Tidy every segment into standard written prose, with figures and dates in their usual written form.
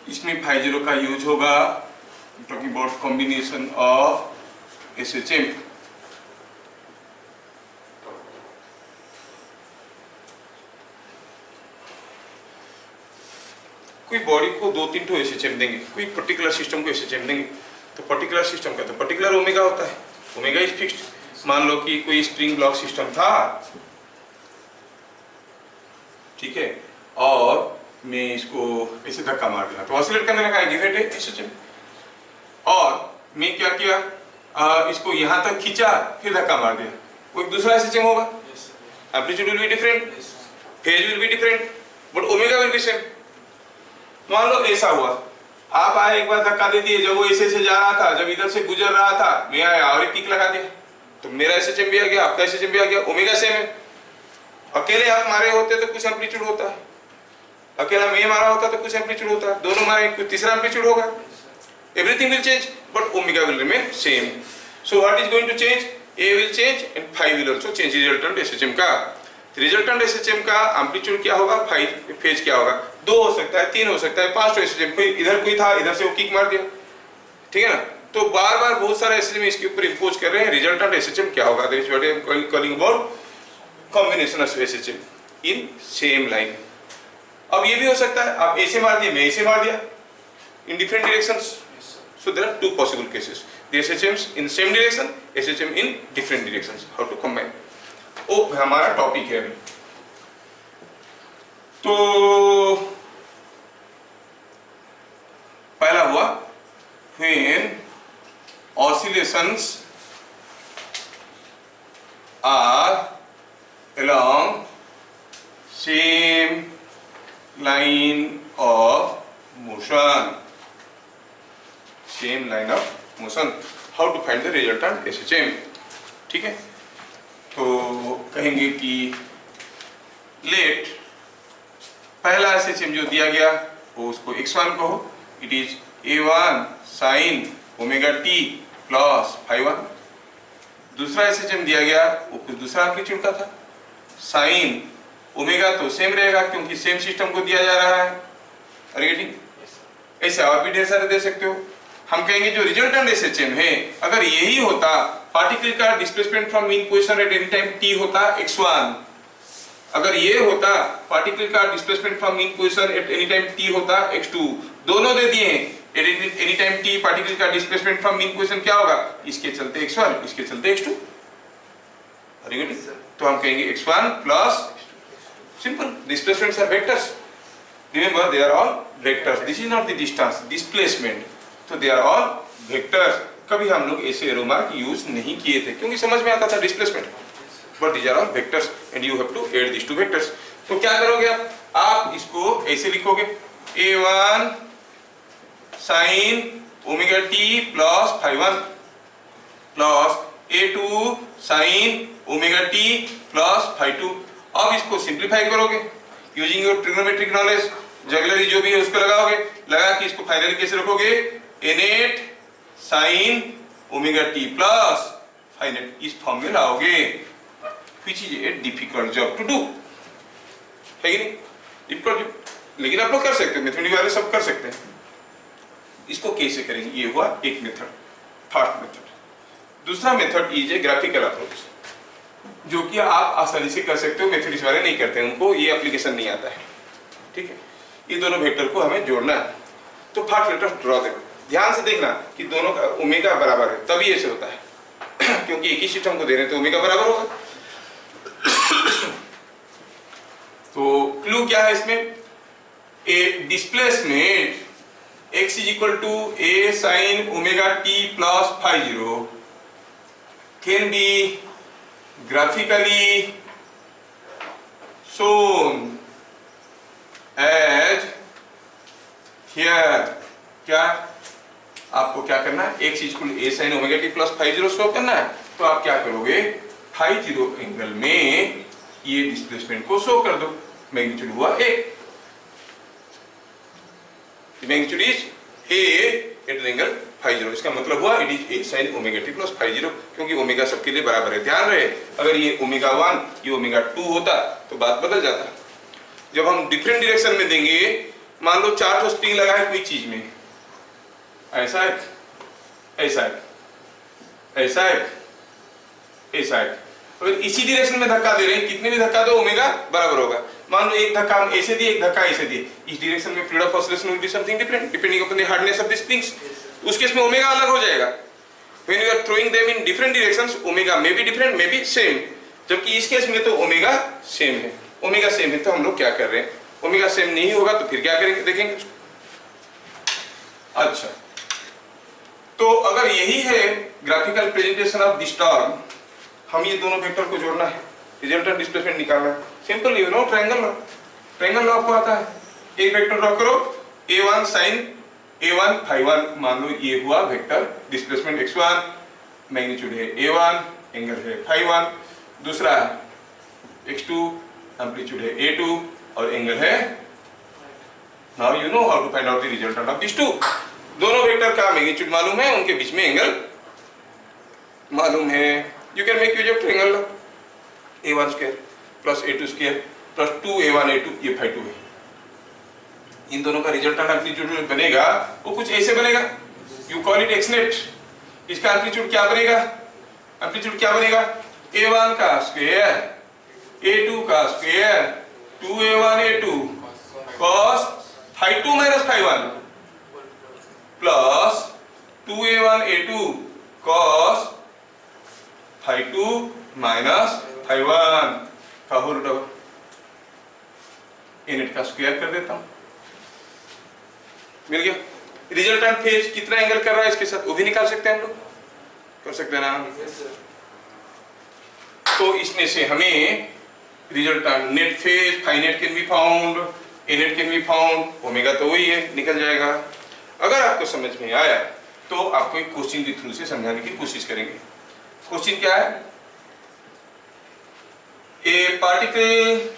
इसमें phi zero का use होगा talking about combination of SHM. कोई बॉडी को 2-3 ठो एसएचएम देंगे, कोई पर्टिकुलर सिस्टम को एसएचएम देंगे, तो पर्टिकुलर सिस्टम का तो पर्टिकुलर ओमेगा होता है, ओमेगा इज फिक्स्ड। मान लो कि कोई स्प्रिंग ब्लॉक सिस्टम था, ठीक है, और मैं इसको ऐसे धक्का मार दिया तो ऑसिलेट करने लगा, गिव इट एसएचएम। और मैं क्या किया, इसको यहां तक खींचा फिर धक्का मार दिया, वो एक दूसरा एसएचएम होगा। Amplitude will be different, phase will be different, but omega will be same. मान लो ऐसा हुआ, आप आए एक बार धक्का दे दिए, जब वो ऐसे से जा रहा था, जब इधर से गुजर रहा था, मैं आया और एक किक लगा दिया, तो मेरा एसएचएम भी आ गया, आपका एसएचएम भी आ गया, ओमेगा सेम है। अकेले आप मारे होते तो कुछ एम्पलीट्यूड होता है, अकेला मैं मारा होता तो कुछ एम्पलीट्यूड होता है, दोनों मारे कुछ तीसरा एम्पलीट्यूड होगा। Everything will change but omega will remain same. So what is going to change, a will change and phi will also change. Resultant SHM का एम्पलीट्यूड क्या होगा, फाई, फेज क्या होगा, 2 हो सकता है, 3 हो सकता है, 5 एसएचएम। कोई इधर कोई था, इधर से वो किक मार दिया, ठीक है ना। तो बार बार बहुत सारे एसएचएम इसके ऊपर इंपोज कर रहे हैं। रिजल्टेंट एसएचएम क्या होगा, that is what I am calling about combination of SHM in same line. अब ये भी हो सकता है आप ऐसे मार दिए, मैं ऐसे मार दिया, इन different directions. So there are 2 possible cases, the SHMs in same direction, SHM in different directions. How to combine? ओ हमारा टॉपिक है अभी। तो पहला हुआ when oscillations are along same line of motion, same line of motion, how to find the resultant SHM, ठीक है। तो कहेंगे कि लेट पहला SHM जो दिया गया वो उसको x1 कहो, it is a1 sin omega t plus phi1। दूसरा SHM दिया गया वो कुछ दूसरा एम्पलीट्यूड का था, sin ओमेगा तो सेम रहेगा क्योंकि सेम सिस्टम को दिया जा रहा है, गेटिंग। ऐसे और भी ढेर सारे दे सकते हो। हम कहेंगे जो रिजल्टेंट एसएचएम है, अगर यही होता पार्टिकल का displacement from mean position eight any time t होता x1, अगर ये होता पार्टिकल का displacement from mean position eight any time t होता x2, दोनों दे दिए हैं। एनी टाइम t पार्टिकल का डिस्प्लेसमेंट फ्रॉम मीन पोजीशन क्या होगा, इसके चलते x1, इसके चलते x2, तो हम कहेंगे x1 plus simple, displacements are vectors, remember they are all vectors, this is not the distance, displacement, तो दे आर ऑल वेक्टर्स। कभी हम लोग ऐसे एरो मार्क यूज नहीं किए थे क्योंकि समझ में आता था displacement, but these are all vectors and you have to add this two vectors. तो क्या करोगे आप इसको ऐसे लिखोगे, a1 sin omega t plus phi1 plus a2 sin omega t plus phi2। अब इसको सिंप्लीफाई करोगे using your trigonometric knowledge, jugglery जो भी है उसको लगाओगे, लगा कि इसको फाइनली कैसे रखोगे, n8 sin omega t plus final, इस फॉर्म में लाओगे, which is a difficult job to do, है कि नहीं, डिफिकल्ट, लेकिन आप लोग कर सकते हैं, मैथमेटिक्स वाले सब कर सकते हैं। इसको कैसे करेंगे, ये हुआ एक मेथड, फर्स्ट मेथड। दूसरा method is a graphical approach, जो कि आप आसानी से कर सकते हो, मैथमेटिक्स वाले नहीं करते हैं, उनको ये एप्लीकेशन नहीं आता है, ठीक है। ये दोनों वेक्टर को हमें जोड़ना है, तो फर्स्ट वेक्टर ड्रॉ करो, ध्यान से देखना कि दोनों का ओमेगा बराबर है, तभी ऐसे होता है क्योंकि एक ही सिस्टम को दे रहे हैं तो ओमेगा बराबर होगा। तो क्लू क्या है इसमें, ए displacement x is equal to a sin omega t plus phi 0 can be graphically shown as here। क्या आपको क्या करना है, x is equal to a sin omega t plus phi 0 show करना है, तो आप क्या करोगे, phi 0 एंगल में ये डिस्प्लेसमेंट को शो कर दो, मैग्नीट्यूड हुआ a, magnitude is a at an angle phi 0, इसका मतलब हुआ it is a sin omega t plus phi 0, क्योंकि ओमेगा सबके लिए बराबर है। ध्यान रहे, अगर ये ओमेगा 1 ये ओमेगा 2 होता तो बात बदल जाता। जब हम डिफरेंट डायरेक्शन में देंगे मान लो 4 स्प्रिंग लगा है कोई चीज में, ऐसा है, ऐसा है, ऐसा है, ऐसा है। अगर इसी डायरेक्शन में धक्का दे रहे हैं, कितने भी धक्का दो ओमेगा बराबर होगा। मान लो एक धक्का हम ऐसे दिए, एक धक्का ऐसे दिए, इस डायरेक्शन में period of oscillation will be something different depending upon the hardness of the springs. उस केस में ओमेगा अलग हो जाएगा। When you are throwing them in different directions, omega may be different, may be same. जबकि इस case में तो omega same है। ओमेगा सेम है तो हम लोग क्या कर रहे हैं, ओमेगा सेम नहीं होगा तो फिर क्या करेंगे, देखेंगे। अच्छा, तो अगर यही है graphical presentation of this term, हम ये दोनों वेक्टर को जोड़ना है, रिजल्टेंट डिस्प्लेसमेंट निकालना है। Simple you know triangle law, triangle law आपको आता है। एक वेक्टर ड्रॉ करो, a1 sin a1 phi1, मान लो ये हुआ वेक्टर डिस्प्लेसमेंट x1, मैग्नीट्यूड है a1, एंगल है phi1। दूसरा x2, एम्पलीट्यूड है a2 और एंगल है, now you know how to find out the resultant of this two. दोनों वेक्टर का मैग्नीट्यूड मालूम है, उनके बीच में एंगल मालूम है। You can make use of triangle law, a1 square plus a2 square plus 2a1 a2, ये phi2 है। इन दोनों का रिजल्टेंट एम्पलीट्यूड बनेगा वो कुछ ऐसे बनेगा, you call it x net. इसका एम्पलीट्यूड क्या बनेगा, एम्पलीट्यूड क्या बनेगा, a1 का स्क्वायर a2 का square 2a1 a2 cos phi2 minus phi1 plus 2a1 a2 cos phi2 minus phi1 का होल डबल। इनट का स्क्वायर कर देता हूं, मिल गया। रिजल्टेंट फेज कितना एंगल कर रहा है इसके साथ वो भी निकाल सकते हैं हम लोग, कर सकते हैं ना। तो इसमें से हमें resultant net phase phi net can be found, a net can be found, omega तो वही है, निकल जाएगा। अगर आपको समझ में आया तो आपको एक क्वेश्चन के थ्रू से समझाने की कोशिश करेंगे। क्वेश्चन क्या है, ए particle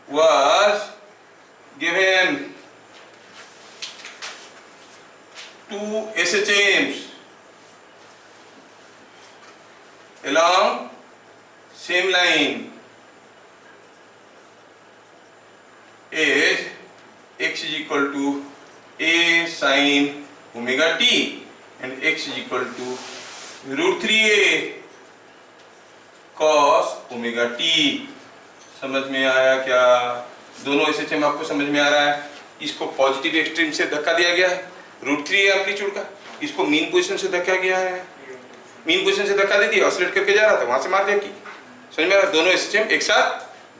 was given 2 SHMs along same line is x is equal to a sin omega t and x is equal to root 3a cos omega t। समझ में आया क्या? दोनों एसएचएम आपको समझ में आ रहा है। इसको पॉजिटिव एक्सट्रीम से धक्का दिया गया है √3 एम्पलीट्यूड का, इसको मीन पोजीशन से धक्का गया है, मीन पोजीशन से धक्का दे दिया, ऑसिलेट करके जा रहा था वहां से मार दिया की। समझ में आ रहा है? दोनों एसएचएम एक साथ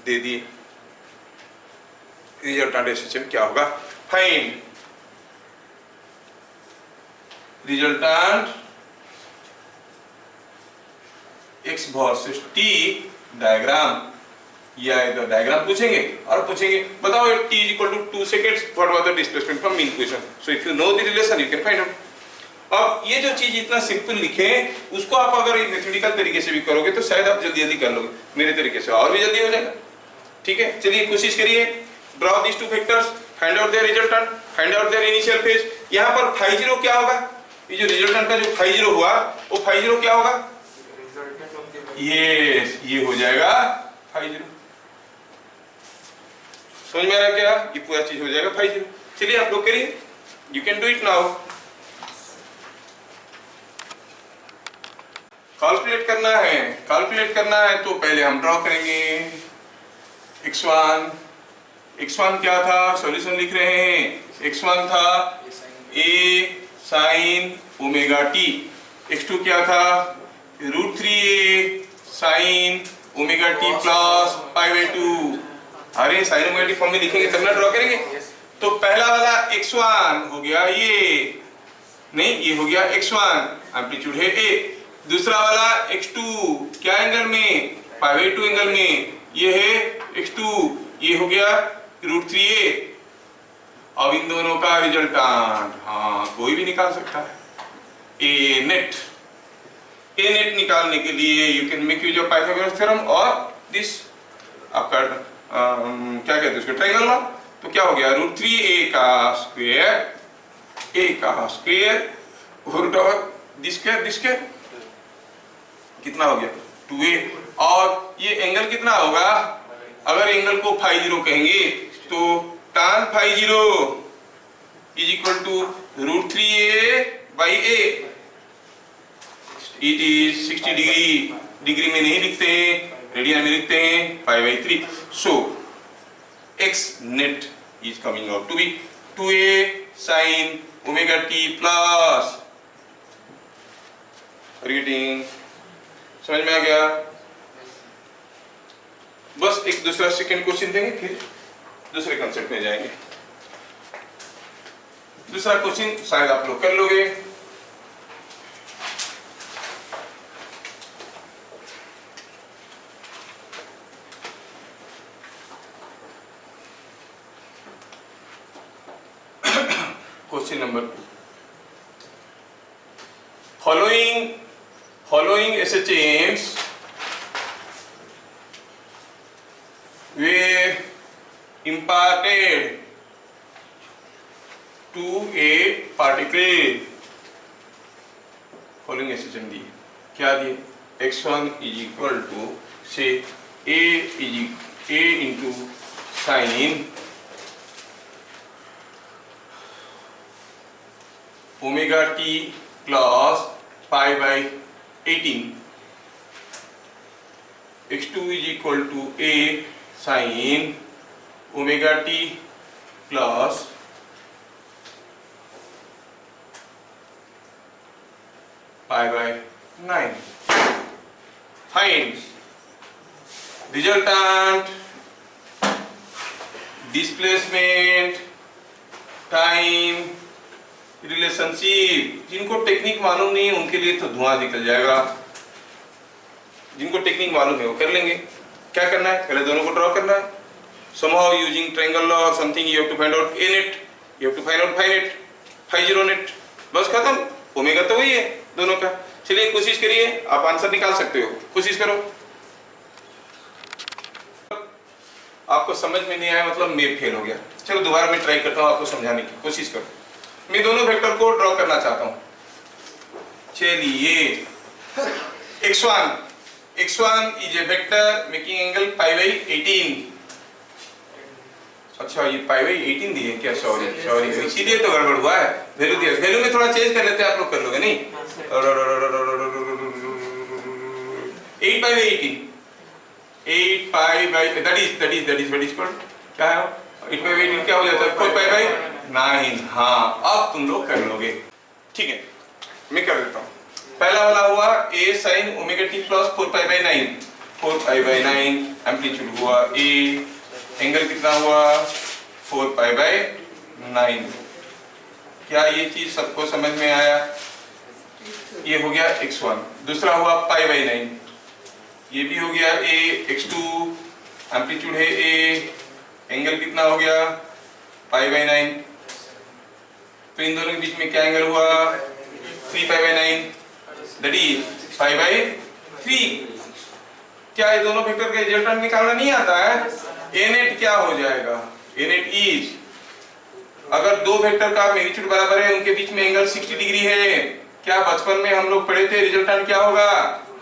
दे दिए। रिजल्टेंट एसएचएम क्या होगा, find resultant x versus t diagram. या डायग्राम पूछेंगे और पूछेंगे बताओ t is equal to 2 seconds what was the displacement from mean position, so if you know the relation you can find out। अब ये जो चीज इतना सिंपल लिखे उसको आप अगर मैथमेटिकल तरीके से भी करोगे तो शायद आप जल्दी जल्दी कर लोगे, मेरे तरीके से और भी जल्दी हो जाएगा। ठीक है, चलिए कोशिश करिए। Draw this two vectors, find out their resultant, find out their initial phase. यहाँ पर φ0 क्या होगा, ये जो रिजल्टेंट का जो φ0 हुआ वो φ0 क्या होगा, ये हो जाएगा φ0। समझ में आ रहा है क्या? ये पूरा चीज हो जाएगा φ0। चलिए आप लोग करिए, you can do it now. Calculate करना है तो पहले हम ड्रॉ करेंगे x1 क्या था, सॉल्यूशन लिख रहे हैं। x1 था a sin omega t, x2 क्या था √3a sin omega t plus π/2। अरे साइन ओमेगा t फॉर्म में लिखेंगे तब ना ड्रॉ करेंगे। तो पहला वाला x1 हो गया ये, नहीं ये हो गया x1 एम्पलीट्यूड है a। दूसरा वाला x2 क्या एंगल में, π/2 एंगल में, ये है x2, ये हो गया √3a। अब इन दोनों का रिजल्टेंट हाँ कोई भी निकाल सकता है। ए नेट निकालने के लिए you can make use of Pythagoras theorem और दिस आपका क्या कहते हैं उसको, ट्रायंगल लॉ। तो क्या हो गया √3a का square root over this square कितना हो गया 2a। और ये एंगल कितना होगा, अगर एंगल को φ0 कहेंगे तो tan phi 0 is equal to √3a by a. It is 60 degree, degree में नहीं लिखते हैं, रेडियन में लिखते हैं, pi by 3. So x net is coming out to be 2a sin omega t plus. Reading समझ में आ गया? बस एक दूसरा सेकंड क्वेश्चन देंगे, फिर दूसरे कंसेप्ट में जाएंगे. दूसरा क्वेश्चन शायद आप लोग कर लोगे. Question number 2. Following SHMs were imparted to a particle. Following SHM दिए, क्या दिए? x1 is equal to say a into sin omega t plus pi by 18. x2 is equal to a sin omega t plus pi by 9. Find resultant, displacement, time, relationship. जिनको technique मालूम नहीं है उनके लिए तो धुआं निकल जाएगा. जिनको टेक्निक मालूम है वो कर लेंगे. क्या करना है? पहले दोनों को ड्रॉ करना है. somehow using triangle law or something you have to find out a net, you have to find out phi net, phi 0 net. बस खत्म. ओमेगा तो वही है दोनों का. चलिए कोशिश करिए, आप आंसर निकाल सकते हो. कोशिश करो. आपको समझ में नहीं आया मतलब मैं फेल हो गया. चलो दोबारा मैं ट्राई करता हूँ आपको समझाने की कोशिश करो. मैं दोनों वेक्टर को ड्रॉ करना चाहता हूं. चलिए x1 is a vector making angle pi by 18. अच्छा ये पाई बाई 18 दिए क्या? सॉरी इसीलिए तो गड़बड़ हुआ है. वैल्यू दिया, वैल्यू में थोड़ा चेंज कर लेते हैं. आप लोग कर लोगे नहीं? 8 पाई by 18, 8 pi by that is क्या है? 8 पाई बाई 18 क्या हो जाता है? 4 पाई बाई 9. हाँ अब तुम लोग कर लोगे. ठीक है मैं कर देता हूँ. पहला वाला हुआ a sin omega t plus 4 pi by 9. 4 pi by 9 amplitude हुआ a. एंगल कितना हुआ? 4 पाई बाई 9. क्या ये चीज सबको समझ में आया? ये हो गया x1. दूसरा हुआ पाई बाई 9. ये भी हो गया a. x2 एम्पलीट्यूड है a. एंगल कितना हो गया? Pi by 9. तो इन दोनों के बीच में क्या एंगल हुआ? 3 pi by 9 that is pi by 3. क्या ये दोनों वेक्टर का रिजल्टेंट निकालना नहीं आता है? a नेट क्या हो जाएगा? a नेट इज, अगर दो वेक्टर का मैग्नीट्यूड बराबर है उनके बीच में एंगल 60 डिग्री है. क्या बचपन में हम लोग पढ़े थे रिजल्टेंट क्या होगा?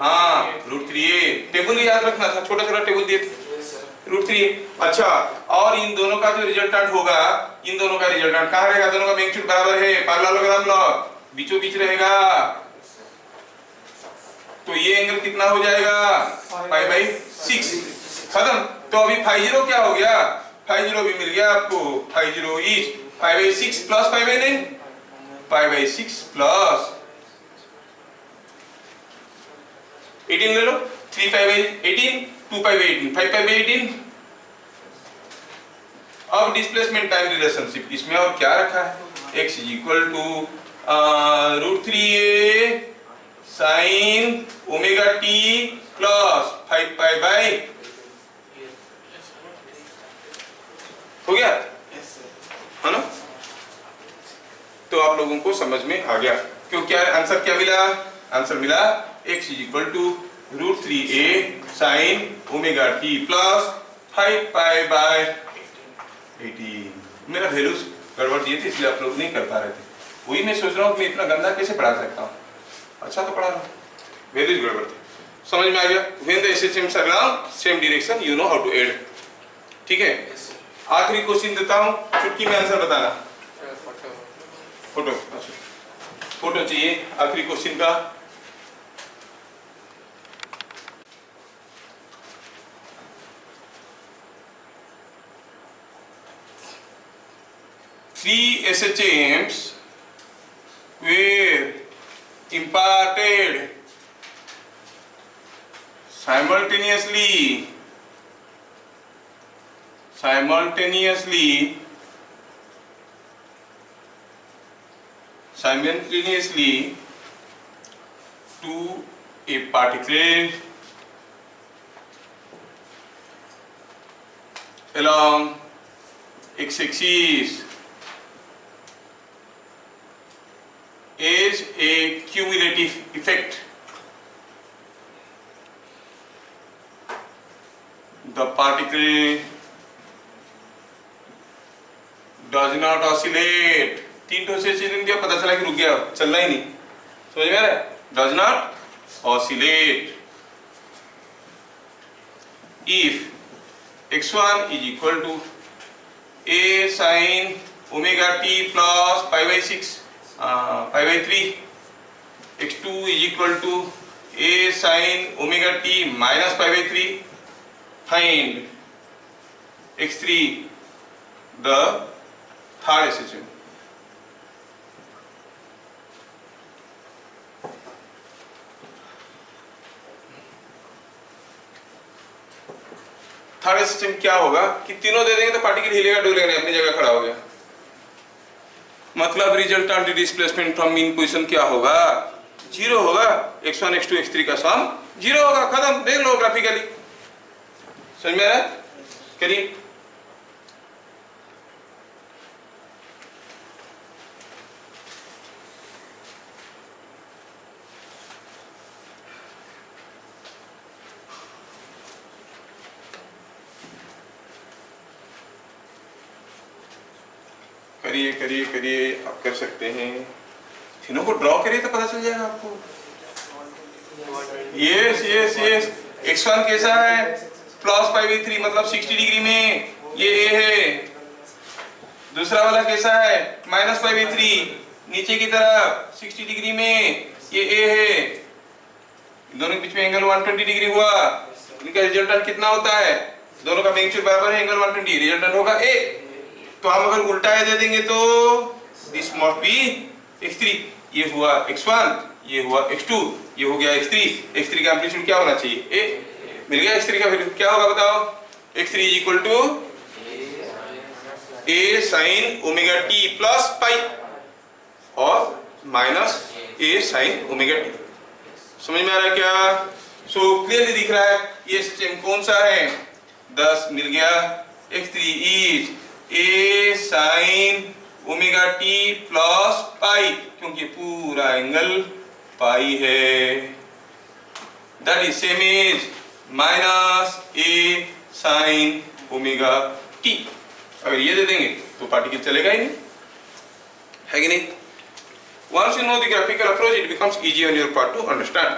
हाँ √3a. टेबल याद रखना था, छोटा छोटा टेबल दिए √3. अच्छा और इन दोनों का जो रिजल्टेंट होगा, इन दोनों का रिजल्टेंट कहाँ रहेगा? दोनों का मैग्नीट्यूड बराबर है, पैरेललोग्राम लॉ बीचों बीच रहेगा. तो ये एंगल कितना हो जाएगा? Pi by 6. खत्म. तो अभी phi 0 क्या हो गया? phi 0 भी मिल गया आपको. phi 0 is pi by 6 plus pi by 9. Pi by 6 plus 18 ले लो. 3 पाई by 18, 2 pi by 18, 5 pi by 18. अब डिस्प्लेसमेंट टाइम रिलेशनशिप इसमें और क्या रखा है? x is equal to √3a sin omega t plus 5 pi by. हो गया है ना? तो आप लोगों को समझ में आ गया. क्यों क्या आंसर क्या मिला? आंसर मिला x is equal to √3a sin omega t plus 5 pi by 18. मेरा वैल्यूज गड़बड़ दिए थे इसलिए आप लोग नहीं कर पा रहे थे. वही मैं सोच रहा हूँ मैं इतना गंदा कैसे पढ़ा सकता हूँ. अच्छा तो पढ़ा रहा हूँ, वैल्यूज गड़बड़ थे. समझ में आ गया? When the SHMs are along same direction you know how to add. ठीक है. आखिरी क्वेश्चन देता हूं, चुटकी में आंसर बताना। फोटो, अच्छा फोटो चाहिए आखिरी क्वेश्चन का। Three SHMs were imparted simultaneously to a particle along x-axis is a cumulative effect. The particle does not oscillate. 3 से दिया, पता चला कि रुक गया, चलना ही नहीं, समझ में आ रहा है? Does not oscillate if x1 is equal to a sin omega t plus pi by 6 pi by 3, x2 is equal to a sin omega t minus pi by 3, find x3 the third SHM. Third SHM क्या होगा कि तीनों दे देंगे तो particle हिलेगा डुलेगा नहीं, अपनी जगह खड़ा हो गया। मतलब resultant displacement from mean position क्या होगा? 0 होगा। x1 x2 x3 का सम 0 होगा, खत्म। देख लो ग्राफिकली, समझ में आ रहा है? करिए। करिए करिए करिए, आप कर सकते हैं। तीनों को ड्रॉ करिए तो पता चल जाएगा आपको। यस यस यस, x1 कैसा है? प्लस पाई बाई 3 मतलब 60 डिग्री में, ये a है। दूसरा वाला कैसा है? माइनस पाई बाई 3 नीचे की तरफ 60 डिग्री में, ये a है। दोनों के बीच में एंगल 120 डिग्री हुआ। इनका रिजल्टेंट कितना होता है? दोनों का मैग्नीट्यूड बराबर है, एंगल 120, रिजल्टेंट होगा a। तो हम अगर उल्टा दे देंगे तो दिस मस्ट बी x3, ये हुआ x1, ये हुआ x2, ये हो गया x3। x3 का एम्पलीट्यूड क्या होना चाहिए? a। मिल गया x3 का वैल्यू क्या होगा बताओ? x3 is equal to a sin omega t plus pi और minus a sin omega t। समझ में आ रहा है क्या? सो क्लियरली दिख रहा है ये SHM कौन सा है? 10 मिल गया। x3 is a sin omega t plus पाई, क्योंकि पूरा एंगल पाई है। That is same is minus a sin omega t। अगर ये दे देंगे तो पार्टिकल चलेगा ही नहीं, है कि नहीं? Once you know the graphical approach, it becomes easy on your part to understand.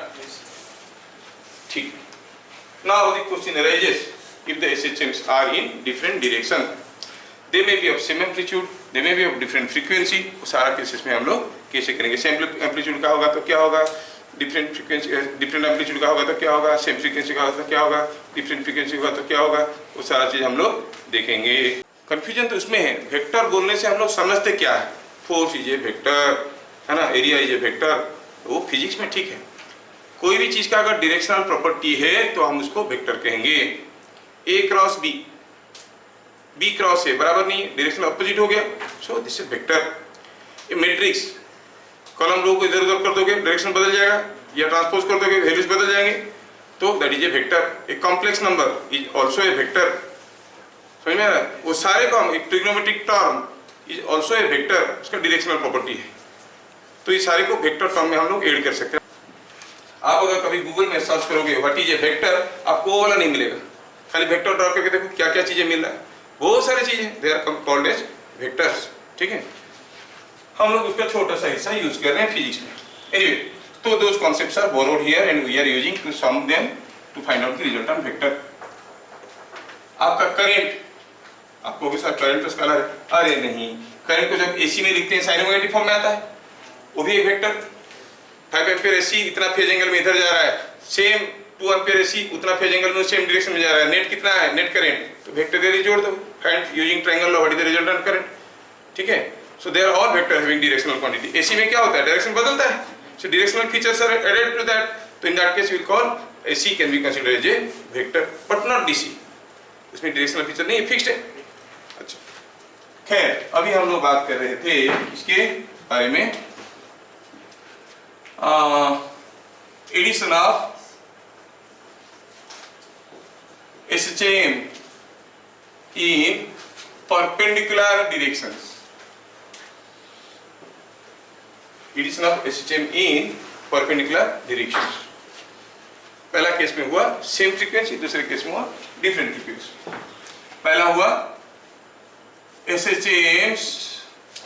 ठीक। Now the question arises, if the SHMs are in different direction, they may be of same amplitude, they may be of different frequency। सारा cases में हम लोग कैसे करेंगे? Same amplitude का होगा तो क्या होगा? डिफरेंट फ्रीक्वेंसी, डिफरेंट एम्पलीट्यूड का होगा तो क्या होगा? सेम फ्रीक्वेंसी का होगा तो क्या होगा? डिफरेंट फ्रीक्वेंसी होगा तो क्या होगा? वो सारा चीज हम लोग देखेंगे। कंफ्यूजन तो उसमें है, वेक्टर बोलने से हम लोग समझते क्या है? फोर्स इज ए वेक्टर, है ना, एरिया इज ए वेक्टर। वो फिजिक्स में ठीक है। कोई भी चीज का अगर डायरेक्शनल प्रॉपर्टी है तो हम उसको वेक्टर कहेंगे। A cross B, B cross A बराबर नहीं है, डायरेक्शन अपोजिट हो गया, so this is vector. A matrix, column row को इधर उधर कर दोगे डायरेक्शन बदल जाएगा, या ट्रांसपोज कर दोगे वैल्यूज बदल जाएंगे, तो that is a vector. A complex number is also a vector. समझ में आ रहा है? वो सारे को हम, एक trigonometric term is also a vector, उसका डायरेक्शनल प्रॉपर्टी है। तो ये सारे को वेक्टर टर्म में हम लोग ऐड कर सकते हैं। आप अगर कभी गूगल में सर्च करोगे व्हाट इज ए वेक्टर, आपको वो वाला नहीं मिलेगा। खाली वेक्टर ड्रॉ करके देखो क्या क्या चीजें मिल रहा है, बहुत सारी चीजें, they are called as vectors. ठीक है, हम लोग उसका छोटा सा हिस्सा यूज कर रहे हैं फिजिक्स में। एनीवे, तो those concepts are borrowed here and we are using to sum them to find out the resultant vector. आपका करंट, आपको भी सर करंट तो स्केलर है, अरे नहीं, करंट को जब एसी में लिखते हैं साइन ओमेगा टी फॉर्म में आता है, वो भी एक वेक्टर। 5 एम्पीयर एसी इतना फेज एंगल में इधर जा रहा है, सेम 2 एम्पीयर एसी उतना फेज एंगल में सेम डायरेक्शन में जा रहा है, नेट कितना है, नेट करंट, तो वेक्टर दे दी, जोड़ दो, find using triangle law what is the resultant current, ठीक है। So they are all vector having directional quantity. AC में क्या होता है, डायरेक्शन बदलता है, so directional features are added to that, तो in that case we will call AC can be considered as a vector but not DC, इसमें directional feature नहीं, fixed है। अच्छा, खैर अभी हम लोग बात कर रहे थे इसके बारे में, addition of SHM in perpendicular directions, addition of SHM in perpendicular directions। पहला केस में हुआ सेम फ्रीक्वेंसी, दूसरे केस में हुआ डिफरेंट फ्रीक्वेंसी। पहला हुआ SHMs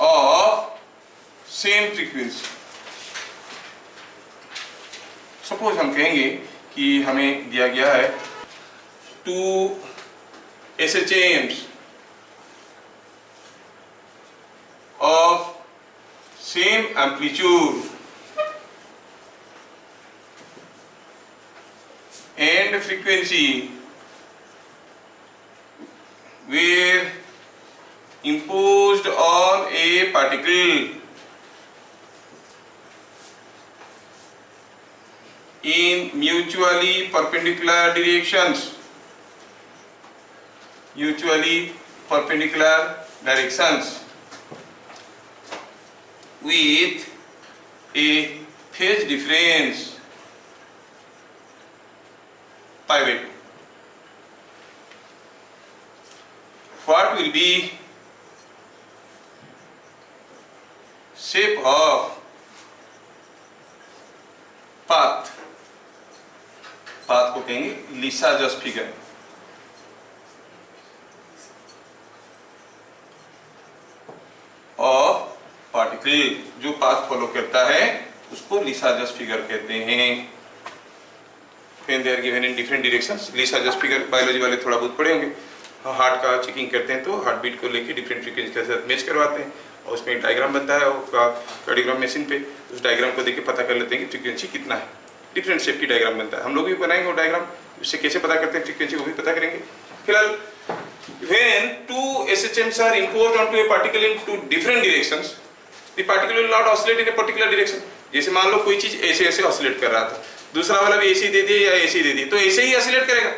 of same frequency. Suppose हम कहेंगे कि हमें दिया गया है 2 SHMs of same amplitude and frequency were imposed on a particle in mutually perpendicular directions, mutually perpendicular directions with a phase difference pi by 2. What will be shape of path? Path को कहेंगे Lissajous figure. और particle जो path follow करता है उसको Lissajous figure कहते हैं। When they are given in different directions, Lissajous figure biology वाले थोड़ा बहुत पढ़े होंगे, हार्ट का चेकिंग करते हैं तो हार्ट बीट को लेके डिफरेंट फ्रीक्वेंसी के साथ मैच करवाते हैं और उसमें एक डायग्राम बनता है, उसका कार्डियोग्राम मशीन पे उस डायग्राम को देख के पता कर लेते हैं कि फ्रीक्वेंसी कितना है। डिफरेंट शेप की डायग्राम बनता है, हम लोग भी बनाएंगे वो डायग्राम, उससे कैसे पता करते हैं फ्रीक्वेंसी वो भी पता करेंगे। फिलहाल when 2 SHMs are imposed onto a particle in 2 different directions, the particle will not oscillate in a particular direction। जैसे मान लो कोई चीज ऐसे ऐसे ऑसिलेट कर रहा था, दूसरा वाला भी ऐसे दे दिया या ऐसे दे दिया तो ऐसे ही ऑसिलेट करेगा,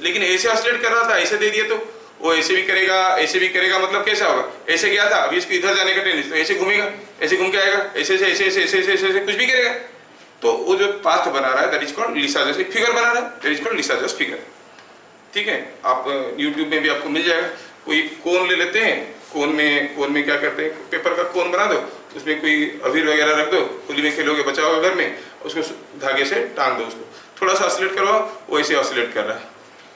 लेकिन ऐसे ऑसिलेट कर रहा था ऐसे दे दिया तो वो ऐसे भी करेगा, ऐसे भी करेगा, मतलब कैसा होगा, ऐसे गया था अभी इसको इधर जाने का टेंडेंसी तो ऐसे घूमेगा, ऐसे घूम के आएगा, ऐसे ऐसे ऐसे ऐसे ऐसे ऐसे ऐसे कुछ भी करेगा। तो वो जो पाथ बना रहा है दैट इज कॉल्ड लिसाजस, एक फिगर बना रहा है that is called Lissajous figure. ठीक है, आप YouTube में भी आपको मिल जाएगा। कोई कोन ले लेते हैं, कोन में क्या करते हैं, पेपर का कोन बना दो, उसमें कोई अबीर वगैरह रख दो, होली में खेलोगे बचा होगा घर में, उसको धागे से टांग दो, उसको थोड़ा सा ऑसिलेट करवाओ, वो ऐसे ऑसिलेट कर रहा है।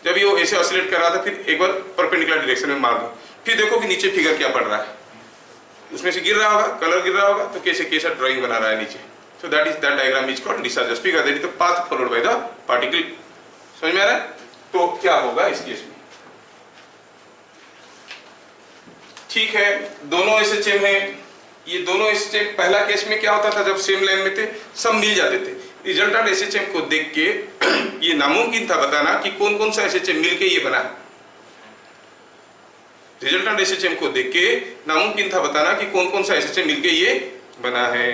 जब ये वो ऐसे ऑसिलेट कर रहा था फिर एक बार परपेंडिकुलर डायरेक्शन में मार दो, फिर देखो कि नीचे फिगर क्या पड़ रहा है, उसमें से गिर रहा होगा, कलर गिर रहा होगा, तो कैसे कैसा ड्राइंग बना रहा है नीचे। So that is that diagram is called Lissajous figure, that is the path followed by the particle. समझ में आ रहा है? तो क्या होगा इस केस में? ठीक है, दोनों SHM है, ये दोनों SHM पहला केस में क्या होता था, जब सेम लाइन में थे सब मिल जाते थे। रिजल्टेंट SHM को देख के ये नामुमकिन था बताना कि कौन कौन सा SHM मिलके ये बना है। रिजल्टेंट SHM को देख के नामुमकिन था बताना कि कौन कौन सा SHM मिलके ये बना है,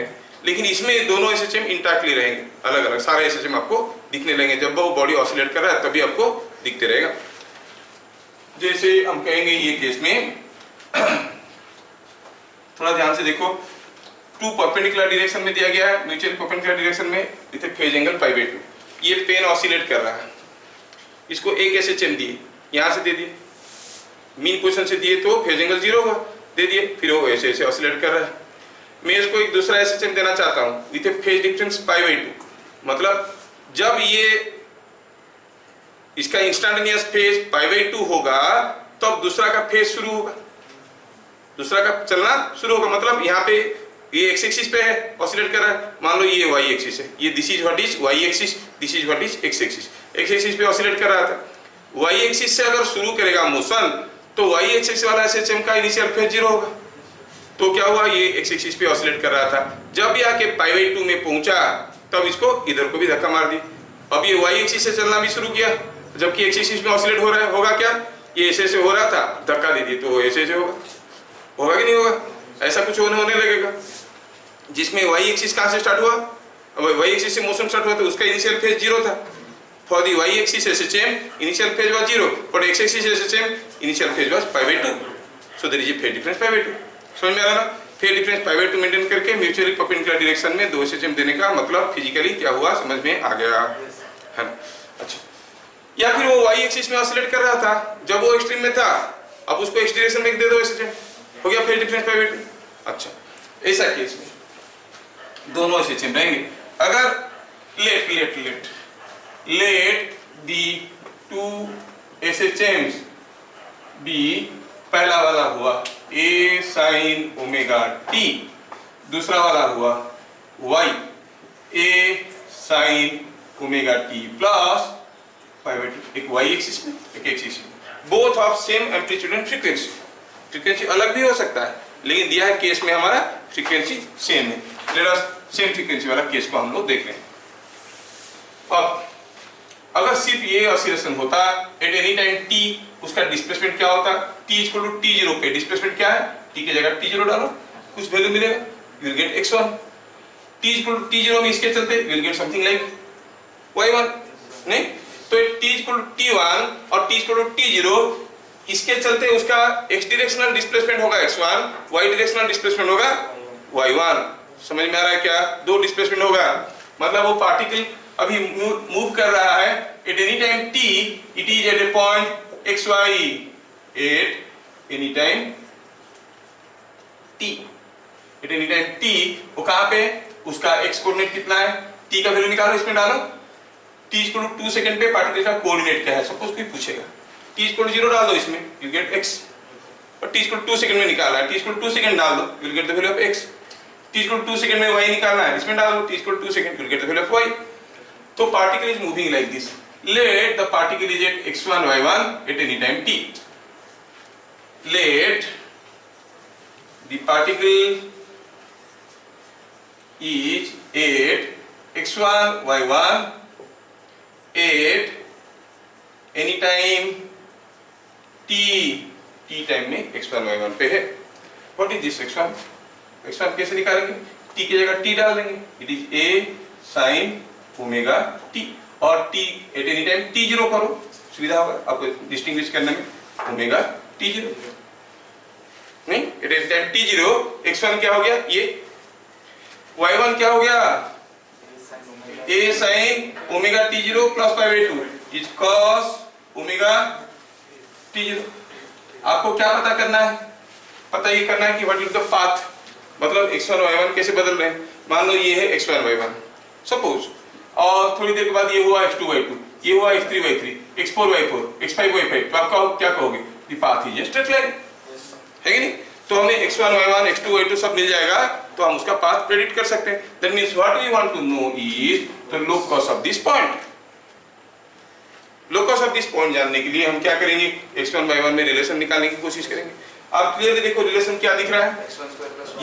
लेकिन इसमें दोनों SHM इंटैक्टली रहेंगे, अलग अलग सारे SHM आपको दिखने लगेंगे। जब वो बॉडी ऑसिलेट कर रहा है तभी आपको दिखते रहेगा। जैसे हम कहेंगे ये केस में थोड़ा ध्यान से देखो, 2 परपेंडिकुलर डायरेक्शन में दिया गया है, म्यूचुअल परपेंडिकुलर डायरेक्शन में इथे फेज एंगल पाई बाय 2, ये पेन ऑसिलेट कर रहा है, इसको एक SHM दिए, यहाँ से दे दिए, मीन पोजीशन से दिए तो फेज एंगल 0 होगा, दे दिए, फिर वो ऐसे ऐसे ऑसिलेट कर रहा है। मैं इसको एक दूसरा SHM देना चाहता हूँ with phase difference pi by 2, मतलब जब ये इसका इंस्टेंटेनियस फेज पाई बाय 2 होगा तब दूसरा का फेज शुरू होगा, दूसरा का चलना शुरू होगा। मतलब यहाँ पे ये एक्स एक्सिस पे है, ऑसिलेट कर रहा है, मान लो ये वाई एक्सिस है, ये this is what is y axis, this is what is x axis. X axis पे ऑसिलेट कर रहा था, वाई एक्सिस से अगर शुरू करेगा मोशन तो वाई एक्सिस वाला एसएचएम का इनिशियल फेज 0 होगा। तो क्या हुआ, ये एक्स एक्सिस पे ऑसिलेट कर रहा था, जब ये आके π/2 में पहुंचा तब इसको इधर को भी धक्का मार दी। अब ये वाई एक्सिस से चलना भी शुरू किया, जबकि एक्स एक्सिस में ऑसिलेट हो रहा है, होगा क्या, ये ऐसे से हो रहा था, धक्का दे दिए तो ऐसे से होगा, होगा कि नहीं होगा, ऐसा कुछ होने लगेगा। जिसमें वाई एक्सिस कहाँ से स्टार्ट हुआ, वाई एक्सिस से मोशन स्टार्ट हुआ तो उसका इनिशियल फेज 0 था। For the Y axis SHM initial phase was 0, but X axis SHM initial phase was π/2, so there is a phase difference π/2। समझ में आ रहा ना, फेज डिफरेंस π/2 मेंटेन करके म्यूचुअली परपेंडिकुलर डायरेक्शन में दो एसएचएम देने का मतलब फिजिकली क्या हुआ समझ में आ गया है। अच्छा, या फिर वो वाई एक्सिस में ऑसिलेट कर रहा था, जब वो एक्सट्रीम में था, अब उसको एक्स डायरेक्शन में दे दो एसएचएम, हो गया फेज डिफरेंस π/2। अच्छा, ऐसा केस में दोनों एसएचएम रहेंगे। अगर let the two SHMs be, पहला वाला हुआ A sin ओमेगा t, दूसरा वाला हुआ Y A sin omega t plus π/2, एक Y एक्सिस में एक एक्सिस में, both of same amplitude and frequency. Frequency अलग भी हो सकता है, लेकिन दिया है केस में हमारा फ्रीक्वेंसी सेम है। लेट अस सेम फ्रीक्वेंसी वाला केस को हम लोग देख रहे हैं। अब अगर सिर्फ ये ऑसिलेशन होता एट एनी टाइम t, उसका डिस्प्लेसमेंट क्या होता, t इक्वल टू t0 पे डिस्प्लेसमेंट क्या है, t की जगह t0 डालो, कुछ वैल्यू मिलेगा, you will get x1। t equal to t0 में इसके चलते you will get something like y1, नहीं तो t इक्वल टू t1 और t इक्वल टू t0, इसके चलते उसका x डायरेक्शनल डिस्प्लेसमेंट होगा x1, y डायरेक्शनल डिस्प्लेसमेंट होगा y1। समझ में आ रहा है क्या, दो डिस्प्लेसमेंट होगा, मतलब वो पार्टिकल अभी मूव कर रहा है at any time t, it is at a point xy at any time t, at any time t, वो कहां पे, उसका x कोऑर्डिनेट कितना है, t का वैल्यू निकालो, इसमें डालो, t इक्वल टू 2 सेकंड पे पार्टिकल का कोऑर्डिनेट क्या है, सपोज कोई पूछेगा, t इक्वल टू 0 डाल दो इसमें, यू गेट x, और t इक्वल टू 2 सेकंड में निकालना है, t इक्वल टू 2 सेकंड डाल दो, you will get the value of x। t equal to 2 second में y निकालना है, इसमें डाल दो, t equal to 2 second, you will get the value of y। तो particle is moving like this. Let the particle is at x1 y1 at any time t. Let the particle is at x1 y1 at any time t, t time में x1 y1 पे है। What is this x1? x1 कैसे निकालेंगे, t की जगह t डाल देंगे, it is a sin omega t, और t at any time t0 करो, सुविधा होगा आपको डिस्टिंग्विश करने में, ओमेगा t0, नहीं eight any time t0, x1 क्या हो गया, ये y1 क्या हो गया, a sin omega t0 plus π/2 is cos omega t0। आपको क्या पता करना है, पता ये करना है कि व्हाट इज द पाथ, मतलब x1 y1 कैसे बदल रहे हैं। मान लो ये है x1 y1 सपोज, और थोड़ी देर के बाद ये हुआ x2 y2, ये हुआ x3 y3, x4 y4, x5 y5, तो आप क्या कहोगे, the path is straight line, है कि नहीं। तो हमें x1 y1 x2 y2 सब मिल जाएगा, तो हम उसका पाथ प्रेडिक्ट कर सकते हैं। That means what we want to know is the locus of this point. Locus of this point जानने के लिए हम क्या करेंगे, x1 y1 में रिलेशन निकालने की कोशिश करेंगे। आप क्लियरली देखो रिलेशन क्या दिख रहा है,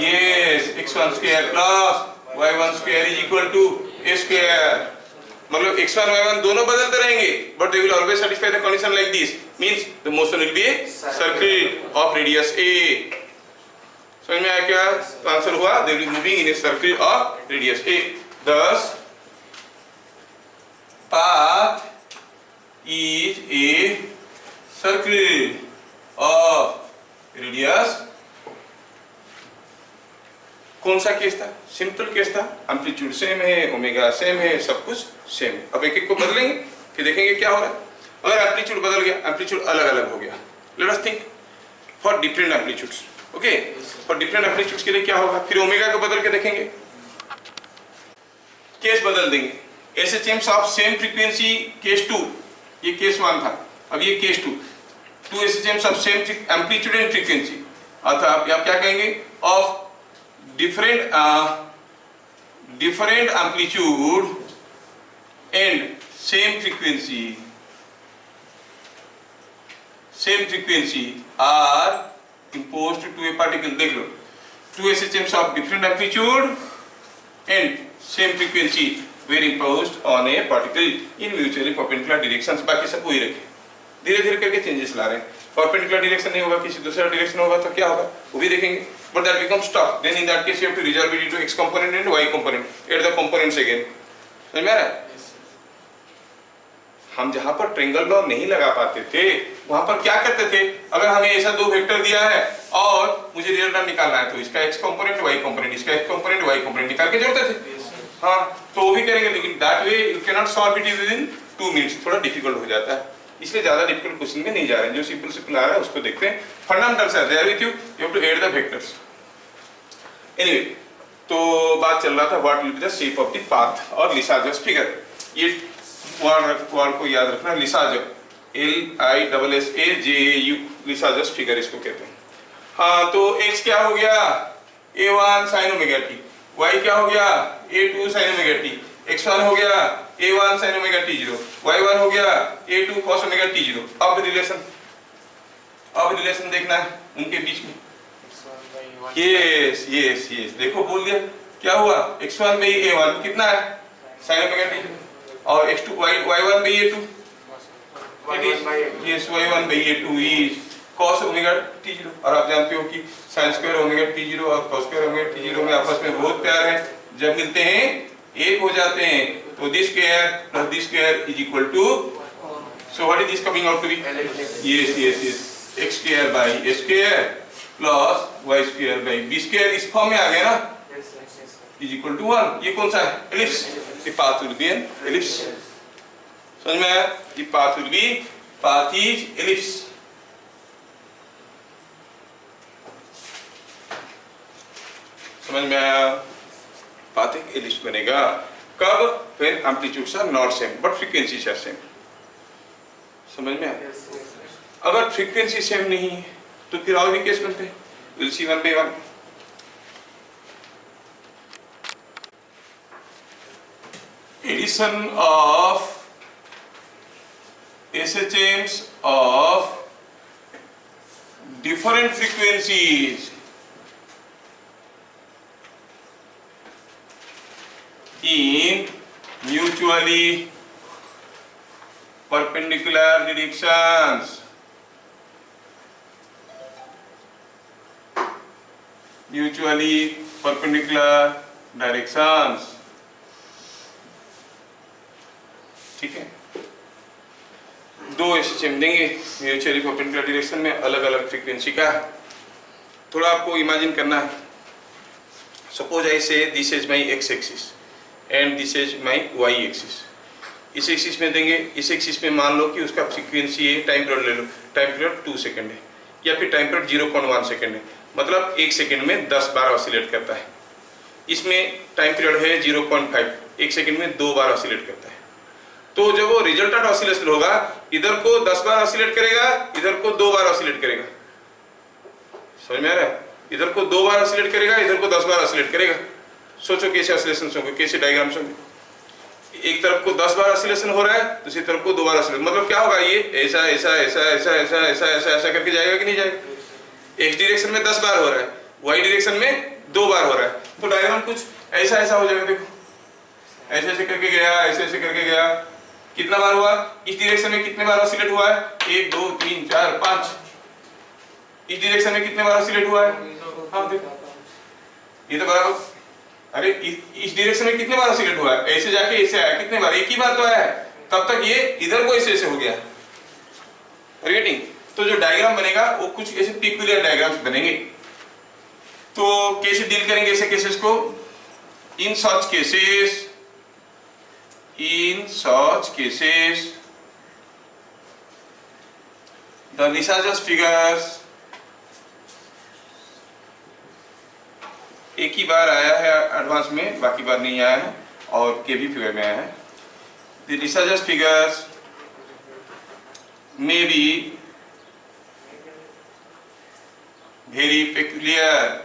yes x1 square plus y1 square is equal to a square, मतलब x1 y1 दोनों बदलते रहेंगे, but they will always satisfy the condition like this, means the motion will be a circle of radius a। समझ में आया क्या, answer हुआ they will be moving in a circle of radius a। thus path is a circle of radius। कौन सा case था, simple case था, amplitude same है, ओमेगा सेम है, सब कुछ सेम है। अब एक एक को बदलेंगे फिर देखेंगे क्या हो रहा है। अगर एम्पलीट्यूड बदल गया, एम्पलीट्यूड अलग अलग हो गया, let us think for different amplitudes, okay, for different amplitudes के लिए क्या होगा, फिर ओमेगा को बदल के देखेंगे, केस बदल देंगे। SHMs of same frequency case 2, ये केस 1 था, अब ये case 2, 2 SHMs of same amplitude and frequency, अर्थात आप क्या कहेंगे, of different amplitude and same frequency are imposed to a particle. देख लो, two SHMs of different amplitude and same frequency were imposed on a particle in mutually perpendicular directions. बाकी सब वही रखे, धीरे धीरे करके चेंजेस ला रहे हैं. परपेंडिकुलर डायरेक्शन नहीं होगा, किसी दूसरा डायरेक्शन होगा तो क्या होगा वो भी देखेंगे. But that becomes tough. Then in that case you have to resolve it into x component and y component add the components again. समझ में आ रहा है? हम जहां पर ट्रायंगल लॉ नहीं लगा पाते थे वहां पर क्या करते थे, अगर हमें ऐसा दो वेक्टर दिया है और मुझे रिजल्टेंट निकालना है तो इसका x कंपोनेंट y कंपोनेंट, इसका x कंपोनेंट y कंपोनेंट निकाल के जोड़ते थे. हाँ, तो वो भी करेंगे, लेकिन that way you can not solve it with in 2 minutes. थोड़ा डिफिकल्ट हो जाता है, इसलिए ज्यादा डिफिकल्ट क्वेश्चन में नहीं जा रहे हैं. जो सिंपल सिंपल आ रहा है उसको देखते हैं. Fundamentals are there with you have to add the vectors. Anyway, तो बात चल रहा था what will be the shape of the path और लिसाजस फिगर. ये वर्ड को याद रखना, लिसाज, LISSAJAU, लिसाजस फिगर इसको कहते हैं. हाँ, तो x क्या हो गया, A1 sin omega t, y क्या हो गया, A2 sin omega t, x1 हो गया A1 sin omega t0, y1 हो गया A2 cos ओमेगा t0. अब रिलेशन देखना है उनके बीच में. यस, देखो बोल दिया, क्या हुआ, x1 by A1 कितना है sin ओमेगा t, और x2 y1 by A2 yes, y1 by A2 is cos omega t0. और आप जानते हो कि sin स्क्वायर ओमेगा t0 और cos स्क्वायर ओमेगा t0 में आपस में बहुत प्यार है. जब मिलते हैं एक हो जाते हैं, तो this square plus this square is equal to, so what is this coming out to be? Yes, x square by a square plus y square by b square. इस फॉर्म में आ गया ना, is equal to 1. ये कौन सा है, ellipse. The path will be an ellipse. समझ में आया? The path will be, path is ellipse. समझ में आया? पाथ एक एलिप्स बनेगा. कब? when amplitudes are not same but frequencies are same. समझ में आया? अगर फ्रीक्वेंसी सेम नहीं है तो फिर और भी केस बनते हैं. we'll see one by one. Addition of SHMs of different frequencies in mutually perpendicular directions. Mutually perpendicular directions. ठीक है, दो SHM देंगे म्यूचुअली परपेंडिकुलर डायरेक्शन में अलग अलग फ्रीक्वेंसी का. थोड़ा आपको इमेजिन करना है. सपोज आई से this is my x axis and this is my y axis. इस एक्सिस में देंगे, इस एक्सिस में मान लो कि उसका फ्रीक्वेंसी है, टाइम पीरियड ले लो, टाइम पीरियड 2 सेकेंड है या फिर टाइम पीरियड 0.1 सेकेंड है, मतलब 1 सेकेंड में 10 बार ऑसिलेट करता है. इसमें टाइम पीरियड है 0.5, 1 सेकेंड में 2 बार ऑसिलेट करता है. तो जब वो रिजल्टेंट ऑसिलेशन होगा, इधर को 10 बार ऑसिलेट करेगा, इधर को 2 बार ऑसिलेट करेगा. समझ में आ रहा है? इधर को 2 बार ऑसिलेट करेगा, इधर को 10 बार ऑसिलेट करेगा. सोचो कैसे ऑसिलेशन होंगे, कैसे डायग्राम्स होंगे. एक तरफ को 10 बार ऑसिलेशन हो रहा है, दूसरी तरफ को 2 बार ऑसिलेशन. मतलब क्या होगा, ये ऐसा ऐसा ऐसा ऐसा ऐसा ऐसा ऐसा ऐसा करके जाएगा कि नहीं जाएगा. x डायरेक्शन में 10 बार हो रहा है, y डायरेक्शन में 2 बार हो रहा है, तो डायग्राम कुछ ऐसा ऐसा हो जाएगा. देखो ऐसे ऐसे करके गया, ऐसे ऐसे करके गया. कितना बार हुआ, इस डायरेक्शन में कितने बार ऑसिलेट हुआ है, 1 2 3 4 5. इस डायरेक्शन में कितने बार ऑसिलेट हुआ है, हाँ देखो ये तो बराबर. अरे इस डायरेक्शन में कितने बार ऑसिलेट हुआ है, ऐसे जाके ऐसे आया, कितने बार, एक ही बार तो आया है. तब तक ये इधर को ऐसे ऐसे हो गया. रेटिंग. तो जो डायग्राम बनेगा वो कुछ ऐसे पिक्यूलियर डायग्राम्स बनेंगे. तो कैसे डील करेंगे ऐसे केसेस को. In such cases the Lysage's figures, एक ही बार आया है एडवांस में, बाकी बार नहीं आया है, और के भी फिगर में आया है. The Lysage's figures may be very peculiar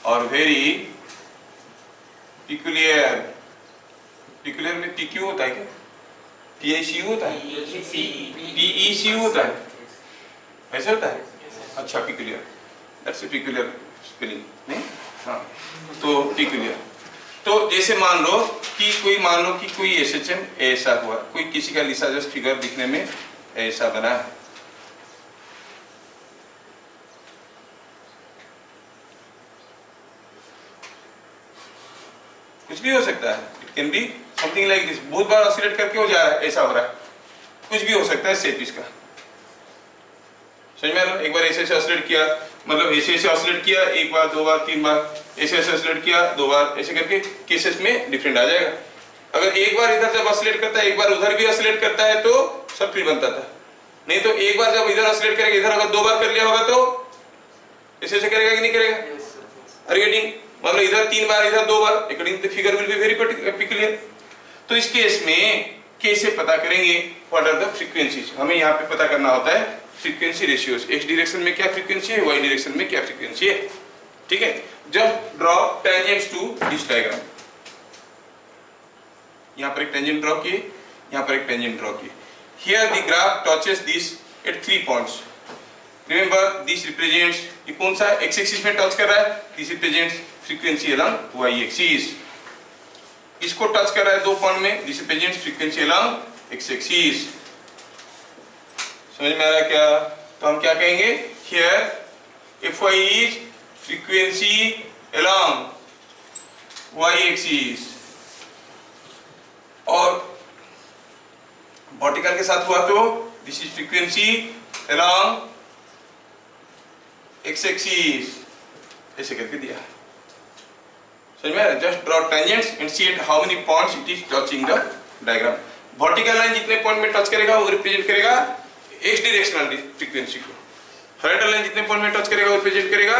or very peculiar. Peculiar में PQ होता है क्या, PICU होता है, PECU होता है, ऐसे होता है. अच्छा peculiar, that's a peculiar spelling नहीं, हाँ तो पिकुलियर। तो जैसे मान लो कि कोई एसएचएम ऐसा हुआ, कोई किसी का लिसाजस फिगर दिखने में ऐसा बना है, कुछ भी हो सकता है, it can be something like this, बहुत बार ऑसिलेट करके हो जा रहा है, ऐसा हो रहा है, कुछ भी हो सकता है शेप इसका, समझ में आ रहा है? एक बार ऐसे ऑसिलेट किया, मतलब ऐसे ऑसिलेट किया, एक बार, दो बार, तीन बार, ऐसे ऑसिलेट किया, दो बार, ऐसे करके केसेस में डिफरेंट आ जाएगा। अगर एक बार इधर जब ऑसिलेट करता है, एक बार उधर भी ऑसिलेट करता है तो सब ट्री बनता था, नहीं तो एक बार जब इधर ऑसिलेट करेगा, इधर अगर दो बार कर लिया होगा तो ऐसे करेगा कि नहीं करेगा? Are you getting? मतलब इधर तीन बार, इधर दो बार, according to the figure will be very peculiar. तो इस केस में कैसे पता करेंगे व्हाट आर द फ्रीक्वेंसीज? हमें यहाँ पे पता करना होता है फ्रीक्वेंसी रेशियोज, एक्स डायरेक्शन में क्या फ्रीक्वेंसी है, वाई डायरेक्शन में क्या फ्रीक्वेंसी है, ठीक है। Just draw tangents to this diagram, यहाँ पर एक टेंजेंट ड्रॉ किए, यहाँ पर एक टेंजेंट ड्रॉ किए। Here the graph touches this at 3 points. Remember this represents, ये कौन सा एक्स एक्सिस में टच कर रहा है, this represents frequency along y axis. इसको टच कर रहा है 2 पॉइंट में, this represents frequency along x axis. समझ में आ रहा है क्या? तो हम क्या कहेंगे, here f y is frequency along y axis, और वर्टिकल के साथ हुआ तो this is frequency along x axis, ऐसे करके दिया। समझ में? Just draw tangents and see at how many points it is touching the diagram. Vertical line जितने पॉइंट में टच करेगा वो रिप्रेजेंट करेगा एक्स डायरेक्शनल फ्रीक्वेंसी को, हॉरिजॉन्टल लाइन जितने पॉइंट में टच करेगा वो रिप्रेजेंट करेगा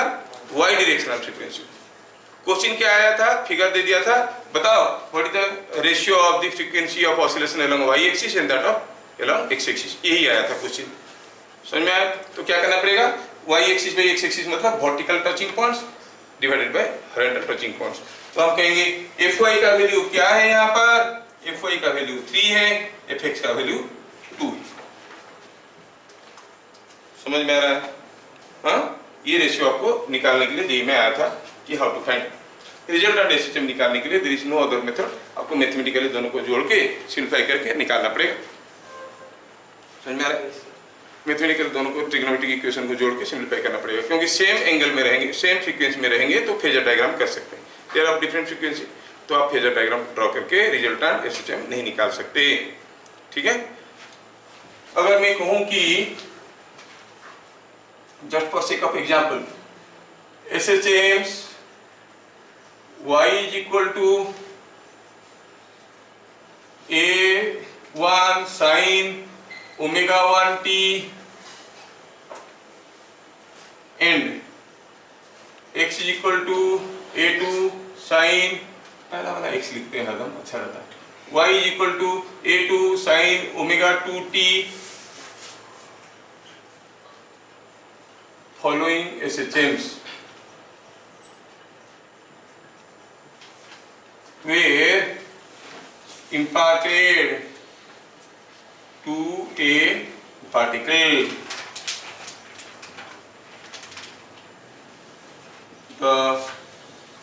वाई डायरेक्शनल फ्रीक्वेंसी। क्वेश्चन क्या आया था, फिगर दे दिया था, बताओ what is the ratio of the frequency of oscillation along y axis and that of along x axis, यही आया था क्वेश्चन। समझ में आया? तो क्या करना पड़ेगा, Y axis by X axis मतलब vertical touching points divided by horizontal touching points. तो हम कहेंगे एफ वाई का वैल्यू क्या है, यहाँ पर एफ वाई का वैल्यू 3 है, एफ एक्स का वैल्यू 2 है। समझ में आ रहा है? हाँ, ये रेशियो आपको निकालने के लिए दी में आया था कि how to find result of SHM निकालने के लिए there is no other method, आपको मैथमेटिकली दोनों को जोड़ के सिंप्लीफाई करके निकालना पड़ेगा। समझ में आ रहा है? मैथमेटिकल दोनों को ट्रिग्नोमेट्रिक इक्वेशन को जोड़ के सिंप्लीफाई करना पड़ेगा, क्योंकि सेम एंगल में रहेंगे, सेम फ्रीक्वेंसी में रहेंगे तो फेजर डायग्राम कर सकते हैं। देयर ऑफ डिफरेंट फ्रीक्वेंसी तो आप फेजर डायग्राम ड्रॉ करके रिजल्टेंट एसएचएम नहीं निकाल सकते, ठीक है। अगर मैं कहूं कि just for sake of example, SHM's y is equal to A1 sin omega 1 t and x is equal to A2 sin, पहला वाला x लिखते हैं हरदम, अच्छा रहता है, y is equal to A2 sin omega 2 t following SHMs were imparted to a particle. The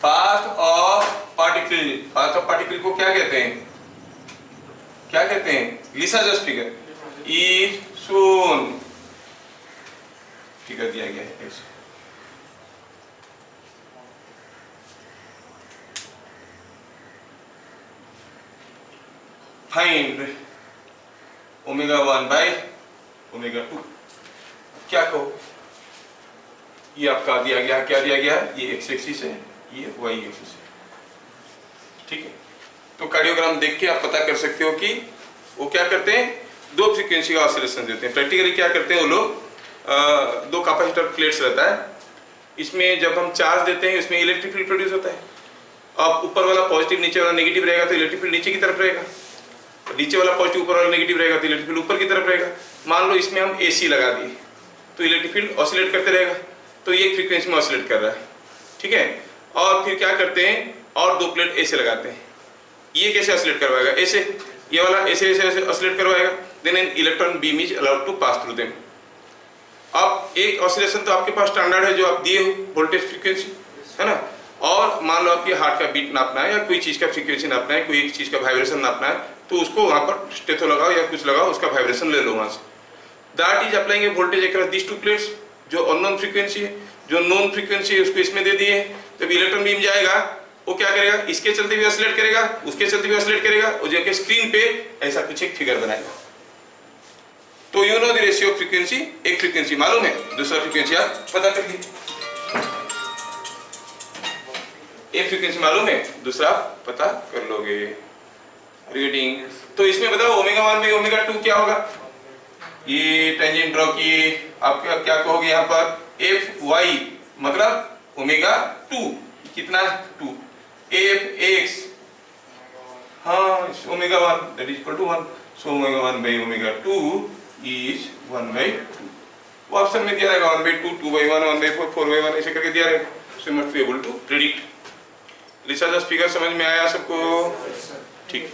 path of particle को क्या कहते हैं, क्या कहते हैं, Lissajous figure is shown, figure दिया गया है ऐसे। फाइंड ओमेगा 1 बाय ओमेगा 2, क्या कहो, ये आपका दिया गया, क्या दिया गया, ये एक्स एक्सिस है, ये वाई एक्सिस है, ठीक है। तो कार्डियोग्राम देख के आप पता कर सकते हो कि वो क्या करते हैं, दो फ्रीक्वेंसी का ऑसिलेशन देते हैं। प्रैक्टिकली क्या करते हैं वो लोग, दो कैपेसिटर प्लेट्स रहता है, इसमें जब हम चार्ज देते हैं इसमें इलेक्ट्रिक फील्ड प्रोड्यूस होता है। अब ऊपर वाला पॉजिटिव नीचे वाला नेगेटिव रहेगा तो इलेक्ट्रिक फील्ड नीचे की तरफ रहेगा, नीचे वाला पॉजिटिव ऊपर वाला नेगेटिव रहेगा तो इलेक्ट्रिक फील्ड ऊपर की तरफ रहेगा। मान लो इसमें हम एसी लगा दिए तो इलेक्ट्रिक फील्ड ऑसिलेट करते रहेगा, तो ये फ्रीक्वेंसी में ऑसिलेट कर रहा है, ठीक है। और फिर क्या करते हैं, और दो प्लेट ऐसे लगाते हैं, ये कैसे ऑसिलेट करवाएगा, ऐसे, ये वाला ऐसे ऐसे ऐसे ऑसिलेट करवाएगा, then an electron beam is allowed to pass through them. अब एक ऑसिलेशन तो आपके पास स्टैंडर्ड है जो आप दिए हो, वोल्टेज फ्रीक्वेंसी, है ना, और मान लो आपकी हार्ट का बीट नापना है या कोई चीज़ का फ्रीक्वेंसी नापना है, कोई एक चीज़ का वाइब्रेशन नापना है, तो उसको वहाँ पर स्टेथो लगाओ या कुछ लगाओ, उसका वाइब्रेशन ले लो वहाँ से। That is applying A voltage across this to plates, जो अननोन फ्रीक्वेंसी है, जो नोन फ्रीक्वेंसी है उसको इसमें दे दिए। जब इलेक्ट्रॉन बीम जाएगा वो क्या करेगा, इसके चलते भी ऑसिलेट करेगा, उसके चलते भी ऑसिलेट करेगा, और जाके स्क्रीन पे ऐसा कुछ एक फिगर बनाएगा। तो you know the ratio of frequency, एक फ्रीक्वेंसी मालूम है, दूसरा फ्रीक्वेंसी आप पता करिए। एक फ्रीक्वेंसी मालूम है, दूसरा पता कर लोगे। रीडिंग तो इसमें बताओ ओमेगा 1 बाई ओमेगा 2 क्या होगा, ये टेंजेंट ड्रॉ किए, आप क्या कहोगे यहाँ पर एफ वाई मतलब ओमेगा 2 कितना 2, एफ एक्स हाँ omega 1 that is equal to 1, so omega 1 by omega 2 is 1 by 2। वो ऑप्शन में दिया रहेगा 1 बाई 2, 2 बाई 1, 1 बाई 4, 4 बाई 1 ऐसे करके दिया रहेगा, so must be able to predict. Research figure समझ में आया सबको? ठीक।